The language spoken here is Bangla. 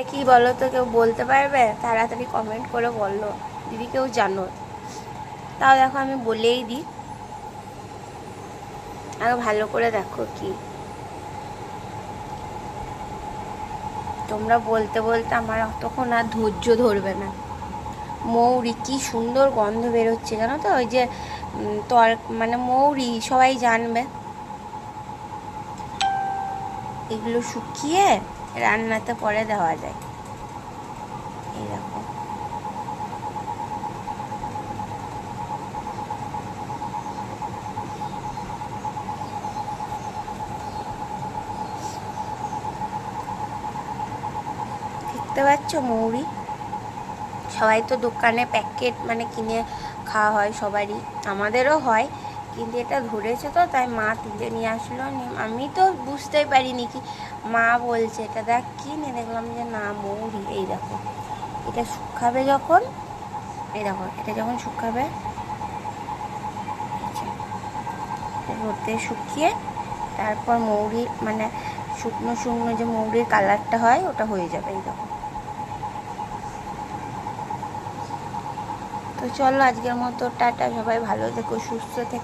কি বলো তো, কেউ বলতে পারবে? তাড়াতাড়ি কমেন্ট করে বললো দিদি, কেউ জানো? তাও দেখো আমি বলেই দিই, আরো ভালো করে দেখো। কি তোমরা বলতে বলতে আমার অতক্ষণ আর ধৈর্য ধরবে না। মৌরি, কি সুন্দর গন্ধ বেরোচ্ছে জানো তো, ওই যে মানে মৌরি সবাই জানবে। এগুলো শুকিয়ে রান্নাতে পরে দেওয়া যায়। এই দেখো, দেখতে পাচ্ছ মৌরি? সবাই তো দোকানে প্যাকেট মানে কিনে খাওয়া হয় সবারই, আমাদেরও হয়, কিন্তু এটা ধরেছে তো তাই মা তুলে নিয়ে আসলো। আমি তো বুঝতেই পারিনি, কি মা বলছে এটা দেখ কি, নিয়ে দেখলাম যে না মৌরি। এই দেখো, এটা শুকাবে যখন, এই দেখো এটা যখন শুকাবে রোদে শুকিয়ে তারপর মৌরি মানে শুকনো শুকনো যে মৌরির কালারটা হয় ওটা হয়ে যাবে। এই দেখো। তো চলো আজকের মতো টাটা, সবাই ভালো থেকো, সুস্থ থেকো।